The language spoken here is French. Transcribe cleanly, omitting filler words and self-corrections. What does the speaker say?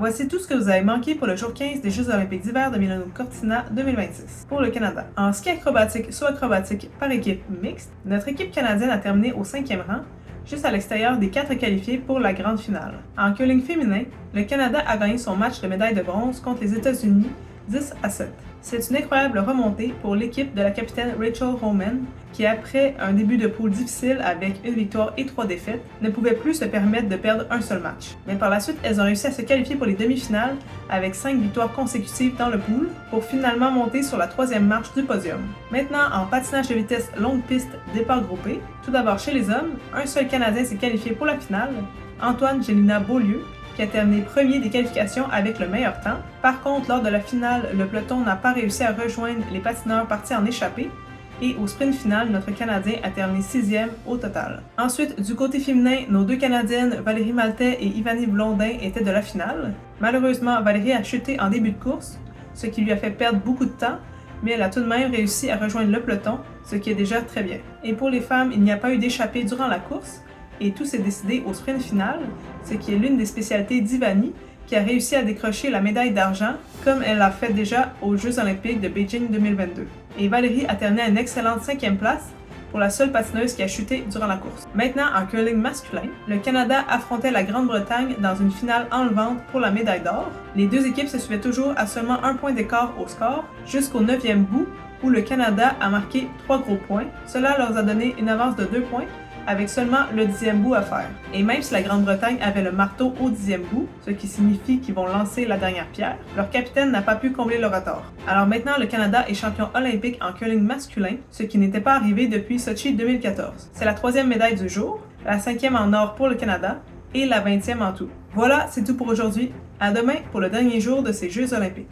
Voici tout ce que vous avez manqué pour le jour 15 des Jeux olympiques d'hiver de Milano Cortina 2026. Pour le Canada, en ski acrobatique soit acrobatique par équipe mixte, notre équipe canadienne a terminé au 5e rang, juste à l'extérieur des 4 qualifiés pour la grande finale. En curling féminin, le Canada a gagné son match de médaille de bronze contre les États-Unis 10-7. C'est une incroyable remontée pour l'équipe de la capitaine Rachel Homan, qui après un début de poule difficile avec une victoire et 3 défaites, ne pouvait plus se permettre de perdre un seul match. Mais par la suite, elles ont réussi à se qualifier pour les demi-finales avec 5 victoires consécutives dans le pool pour finalement monter sur la 3e marche du podium. Maintenant, en patinage de vitesse longue piste départ groupé, tout d'abord chez les hommes, un seul Canadien s'est qualifié pour la finale, Antoine Gélina Beaulieu, qui a terminé premier des qualifications avec le meilleur temps. Par contre, lors de la finale, le peloton n'a pas réussi à rejoindre les patineurs partis en échappée et au sprint final, notre Canadien a terminé 6e au total. Ensuite, du côté féminin, nos deux Canadiennes, Valérie Maltais et Ivany Blondin, étaient de la finale. Malheureusement, Valérie a chuté en début de course, ce qui lui a fait perdre beaucoup de temps, mais elle a tout de même réussi à rejoindre le peloton, ce qui est déjà très bien. Et pour les femmes, il n'y a pas eu d'échappée durant la course, et tout s'est décidé au sprint final, ce qui est l'une des spécialités d'Ivany, qui a réussi à décrocher la médaille d'argent, comme elle l'a fait déjà aux Jeux olympiques de Beijing 2022. Et Valérie a terminé à une excellente 5e place, pour la seule patineuse qui a chuté durant la course. Maintenant, en curling masculin, le Canada affrontait la Grande-Bretagne dans une finale enlevante pour la médaille d'or. Les deux équipes se suivaient toujours à seulement 1 point d'écart au score, jusqu'au 9e bout, où le Canada a marqué 3 gros points. Cela leur a donné une avance de 2 points, avec seulement le 10e bout à faire. Et même si la Grande-Bretagne avait le marteau au 10e bout, ce qui signifie qu'ils vont lancer la dernière pierre, leur capitaine n'a pas pu combler le retard. Alors maintenant, le Canada est champion olympique en curling masculin, ce qui n'était pas arrivé depuis Sochi 2014. C'est la 3e médaille du jour, la 5e en or pour le Canada et la 20e en tout. Voilà, c'est tout pour aujourd'hui. À demain pour le dernier jour de ces Jeux olympiques.